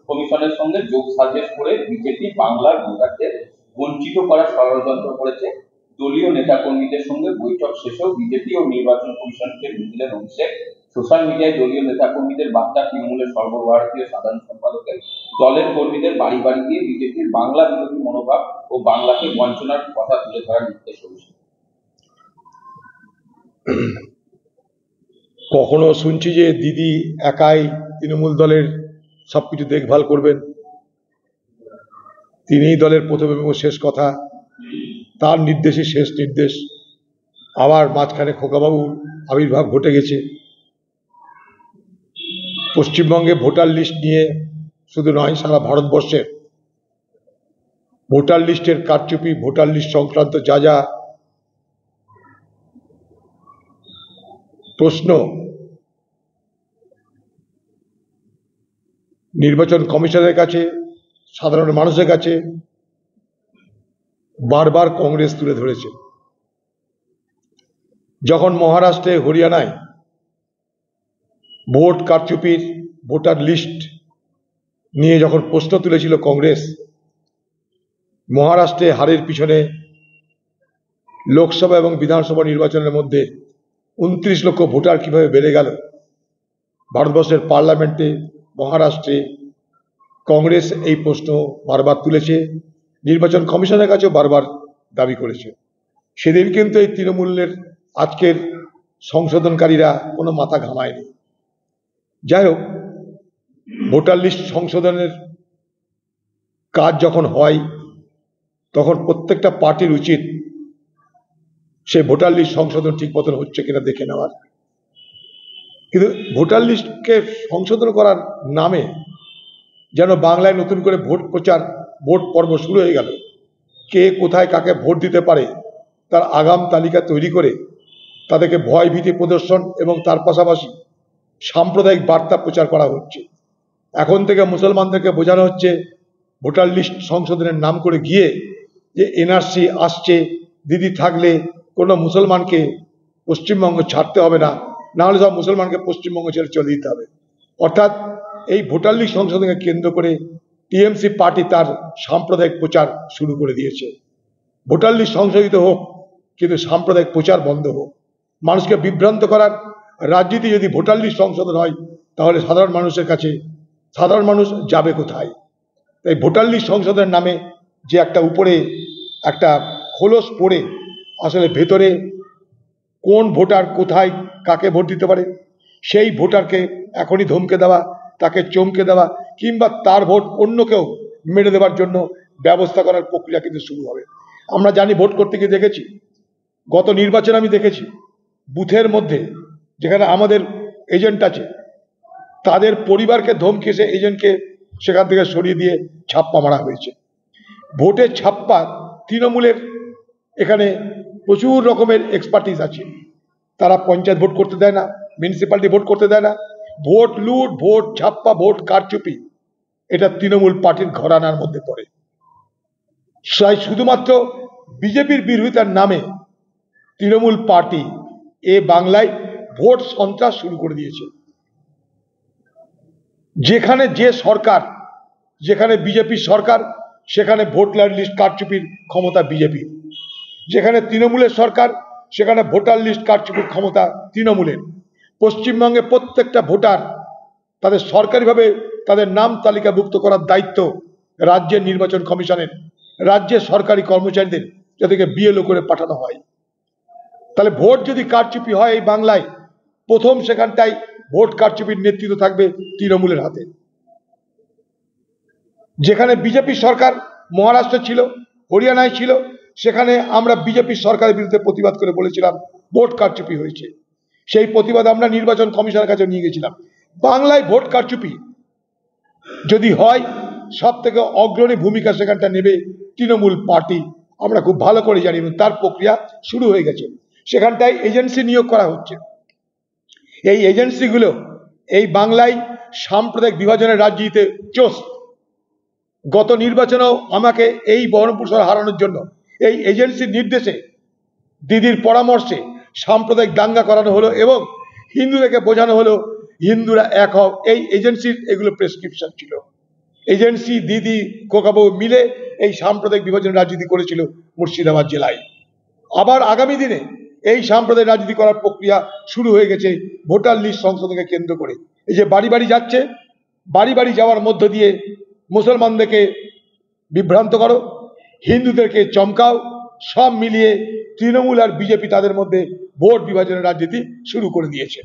কমিশনের সঙ্গে যোগ সাজেশ করে বিজেপি বাংলার ভোটারদের বঞ্চিত করার ষড়যন্ত্র করেছে। দলীয় নেতাকর্মীদের সঙ্গে বৈঠক শেষেও বিজেপি ও নির্বাচন কমিশনকে মিছিলের অভিষেক। সোশ্যাল মিডিয়ায় দলীয় নেতাকর্মীদের বার্তা তৃণমূলের সর্বভারতীয় সাধারণ সম্পাদকের দলের কর্মীদের বাড়ি বাড়ি গিয়ে বিজেপির বাংলা বিরোধী মনোভাব ও বাংলাকে বঞ্চনার কথা তুলে ধরার নির্দেশ অভিষেক। কখনো শুনছি যে দিদি একাই তৃণমূল দলের সবকিছু দেখভাল করবেন, তিনিই দলের প্রথম এবং শেষ কথা, তার নির্দেশই শেষ নির্দেশ। আবার মাঝখানে খোকাবাবুর আবির্ভাব ঘটে গেছে। পশ্চিমবঙ্গে ভোটার লিস্ট নিয়ে শুধু নয়, সারা ভারতবর্ষের ভোটার লিস্টের কারচুপি, ভোটার লিস্ট সংক্রান্ত যা যা প্রশ্ন নির্বাচন কমিশনের কাছে, সাধারণ মানুষের কাছে বারবার কংগ্রেস তুলে ধরেছে। যখন মহারাষ্ট্রে, হরিয়ানায় ভোট কারচুপির, ভোটার লিস্ট নিয়ে যখন প্রশ্ন তুলেছিল কংগ্রেস, মহারাষ্ট্রে হারের পিছনে লোকসভা এবং বিধানসভা নির্বাচনের মধ্যে 29 লক্ষ ভোটার কিভাবে বেড়ে গেল, ভারতবর্ষের পার্লামেন্টে, মহারাষ্ট্রে কংগ্রেস এই প্রশ্ন বারবার তুলেছে, নির্বাচন কমিশনের কাছেও বারবার দাবি করেছে। সেদিন কিন্তু এই তৃণমূলের আজকের সংশোধনকারীরা কোনো মাথা ঘামায়নি। যাই হোক, ভোটার লিস্ট সংশোধনের কাজ যখন হয় তখন প্রত্যেকটা পার্টির উচিত সেই ভোটার লিস্ট সংশোধন ঠিক মতন হচ্ছে কিনা দেখে নেওয়ার। কিন্তু ভোটার লিস্টকে সংশোধন করার নামে যেন বাংলায় নতুন করে ভোট প্রচার, ভোট পর্ব শুরু হয়ে গেল। কে কোথায় কাকে ভোট দিতে পারে তার আগাম তালিকা তৈরি করে তাদেরকে ভয় ভীতি প্রদর্শন এবং তার পাশাপাশি সাম্প্রদায়িক বার্তা প্রচার করা হচ্ছে। এখন থেকে মুসলমানদেরকে বোঝানো হচ্ছে ভোটার লিস্ট সংশোধনের নাম করে গিয়ে যে এনআরসি আসছে, দিদি থাকলে কোনো মুসলমানকে পশ্চিমবঙ্গ ছাড়তে হবে না, না হলে সব মুসলমানকে পশ্চিমবঙ্গ ছেড়ে চলে দিতে হবে। অর্থাৎ এই ভোটার লিস্ট সংশোধনকে কেন্দ্র করে টিএমসি পার্টি তার সাম্প্রদায়িক প্রচার শুরু করে দিয়েছে। ভোটার লিস্ট সংশোধিত হোক, কিন্তু সাম্প্রদায়িক প্রচার বন্ধ হোক। মানুষকে বিভ্রান্ত করার রাজনীতি যদি ভোটার লিস্ট সংশোধন হয়, তাহলে সাধারণ মানুষের কাছে সাধারণ মানুষ যাবে কোথায়? তাই ভোটার লিস্ট সংশোধনের নামে যে একটা উপরে একটা খোলস পড়ে আসলে ভেতরে কোন ভোটার কোথায় কাকে ভোট দিতে পারে সেই ভোটারকে এখনই ধমকে দেওয়া, তাকে চমকে দেওয়া, কিংবা তার ভোট অন্য কেউ মেরে দেওয়ার জন্য ব্যবস্থা করার প্রক্রিয়া কিন্তু শুরু হবে। আমরা জানি, ভোট করতে গিয়ে দেখেছি, গত নির্বাচনে আমি দেখেছি বুথের মধ্যে যেখানে আমাদের এজেন্ট আছে তাদের পরিবারকে ধমকে সে এজেন্টকে সেখান থেকে সরিয়ে দিয়ে ছাপ্পা মারা হয়েছে। ভোটের ছাপ্পা, তৃণমূলের এখানে প্রচুর রকমের এক্সপার্টিস আছে, তারা পঞ্চায়েত ভোট করতে দেয় না, মিউনিসিপ্যালিটি ভোট করতে দেয় না, ভোট লুট, ভোট ছাপ্পা, ভোট কারচুপি, এটা তৃণমূল পার্টির ঘরানার মধ্যে পড়ে। তাই শুধুমাত্র বিজেপির বিরোধিতার নামে তৃণমূল পার্টি এ বাংলায় ভোট সন্ত্রাস শুরু করে দিয়েছে। যেখানে যে সরকার, যেখানে বিজেপির সরকার, সেখানে ভোটার লিস্ট কারচুপির ক্ষমতা বিজেপির। যেখানে তৃণমূলের সরকার, সেখানে ভোটার লিস্ট কারচুপির ক্ষমতা তৃণমূলের। পশ্চিমবঙ্গে প্রত্যেকটা ভোটার তাদের সরকারিভাবে তাদের নাম তালিকাভুক্ত করার দায়িত্ব রাজ্যের নির্বাচন কমিশনের, রাজ্যের সরকারি কর্মচারীদের, যাদেরকে বিএলও করে পাঠানো হয়। তাহলে ভোট যদি কারচুপি হয় এই বাংলায়, প্রথম সেখানটাই ভোট কারচুপির নেতৃত্ব থাকবে তৃণমূলের হাতে। যেখানে বিজেপি সরকার মহারাষ্ট্রে ছিল, হরিয়ানায় ছিল, সেখানে আমরা বিজেপি সরকারের বিরুদ্ধে প্রতিবাদ করে বলেছিলাম ভোট কারচুপি হয়েছে। সেই প্রতিবাদ আমরা নির্বাচন কমিশনের কাছে নিয়ে গেছিলাম। বাংলায় ভোট কারচুপি যদি হয়, সব থেকে অগ্রণী ভূমিকা সেখানটা নেবে তৃণমূল পার্টি। আমরা খুব ভালো করে জানি, তার প্রক্রিয়া শুরু হয়ে গেছে। সেখানটায় এজেন্সি নিয়োগ করা হচ্ছে। এই এজেন্সিগুলো এই বাংলায় সাম্প্রদায়িক বিভাজনের রাজনীতিতে চোষ। গত নির্বাচনেও আমাকে এই বহরমপুর শহর হারানোর জন্য এই এজেন্সির নির্দেশে, দিদির পরামর্শে সাম্প্রদায়িক দাঙ্গা করানো হলো এবং হিন্দুদেরকে বোঝানো হলো হিন্দুরা এক হও, এই এজেন্সির এগুলো প্রেসক্রিপশন ছিল। এজেন্সি দিদি খোকাবাবু মিলে এই সাম্প্রদায়িক বিভাজন রাজনীতি করেছিল মুর্শিদাবাদ জেলায়। আবার আগামী দিনে এই সাম্প্রদায়িক রাজনীতি করার প্রক্রিয়া শুরু হয়ে গেছে ভোটার লিস্ট সংশোধনকে কেন্দ্র করে। এই যে বাড়ি বাড়ি যাচ্ছে, বাড়ি বাড়ি যাওয়ার মধ্য দিয়ে মুসলমানদেরকে বিভ্রান্ত করো, হিন্দুদেরকে চমকাও, সব মিলিয়ে তৃণমূল আর বিজেপি তাদের মধ্যে ভোট বিভাজনের রাজনীতি শুরু করে দিয়েছে।